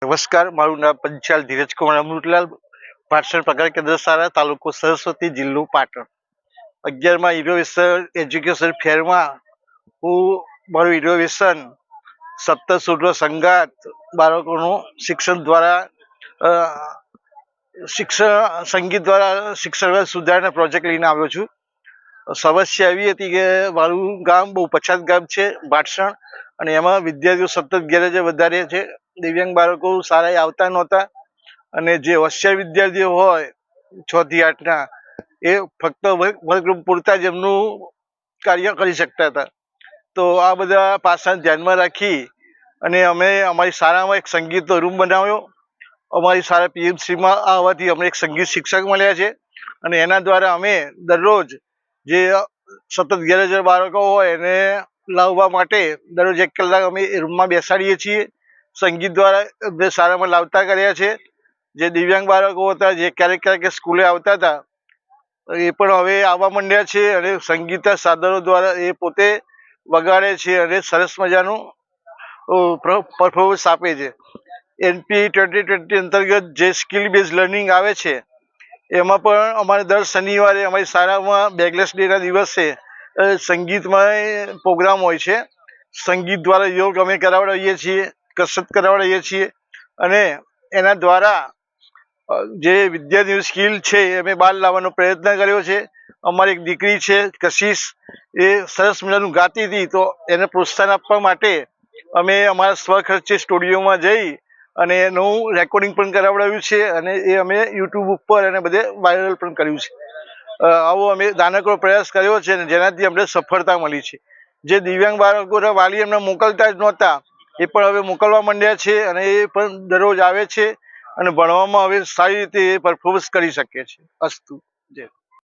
નમસ્કાર, મારું નામ પંચાલ ધીરજકુમાર અમૃતલાલ, પાટણ પગાર કેન્દ્ર શાળા, તાલુકો સરસ્વતી, જિલ્લો પાટણ. 11મા ઇનોવેશન એજ્યુકેશન ફેરમાં હું મારું ઇનોવેશન સપ્ત સૂરનો સંગાત બાળકોનું શિક્ષણ દ્વારા સંગીત દ્વારા શિક્ષણ સુધારણા પ્રોજેક્ટ લઈને આવ્યો છું. સમસ્યા એવી હતી કે મારું ગામ બહુ પછાત ગામ છે ભાટસણ, અને એમાં વિદ્યાર્થીઓ સતત ગેરહાજર વધારે છે. દિવ્યાંગ બાળકો શાળાએ આવતા નહોતા, અને જે હોશિયાર વિદ્યાર્થીઓ હોય 6 થી 8ના, એ ફક્ત વર્ગરૂમ પૂરતા જ એમનું કાર્ય કરી શકતા હતા. તો આ બધા પાસાને ધ્યાનમાં રાખી અને અમે અમારી શાળામાં એક સંગીતનો રૂમ બનાવ્યો. અમારી શાળા પીએમસીમાં આવવાથી અમને એક સંગીત શિક્ષક મળ્યા છે, અને એના દ્વારા અમે દરરોજ જે સતત ગેરહાજર બાળકો હોય એને લાવવા માટે દરરોજ 1 કલાક અમે એ રૂમમાં બેસાડીએ છીએ. સંગીત દ્વારા અમને શાળામાં લાવતા કર્યા છે. જે દિવ્યાંગ બાળકો હતા, જે ક્યારેક ક્યારેક સ્કૂલે આવતા હતા, એ પણ હવે આવવા માંડ્યા છે, અને સંગીતના સાધનો દ્વારા એ પોતે વગાડે છે અને સરસ મજાનું પરફોર્મન્સ આપે છે. NP 2020 અંતર્ગત જે સ્કિલ બેઝ લર્નિંગ આવે છે, એમાં પણ અમારે દર શનિવારે અમારી શાળામાં બેગલેસ ડેના દિવસે સંગીતમાં પ્રોગ્રામ હોય છે. સંગીત દ્વારા યોગ અમે કરાવડાવીએ છીએ, કસરત કરાવડાવીએ છીએ, અને એના દ્વારા જે વિદ્યાર્થીની સ્કિલ છે એ અમે બહાર લાવવાનો પ્રયત્ન કર્યો છે. અમારી એક દીકરી છે કશિશ, એ સરસ મજાનું ગાતી હતી, તો એને પ્રોત્સાહન આપવા માટે અમે અમારા સ્વખર્ચે સ્ટુડિયોમાં જઈ અને એનું રેકોર્ડિંગ પણ કરાવડાવ્યું છે, અને એ અમે યુટ્યુબ ઉપર અને બધે વાયરલ પણ કર્યું છે. આવો અમે નાનકડો પ્રયાસ કર્યો છે, અને જેનાથી અમને સફળતા મળી છે. જે દિવ્યાંગ બાળકોના વાલી એમને મોકલતા જ નહોતા, એ પણ હવે મોકલવા માંડ્યા છે, અને એ પણ દરરોજ આવે છે, અને ભણવામાં હવે સારી રીતે પરફોર્મન્સ કરી શકે છે. અસ્તુ. જય.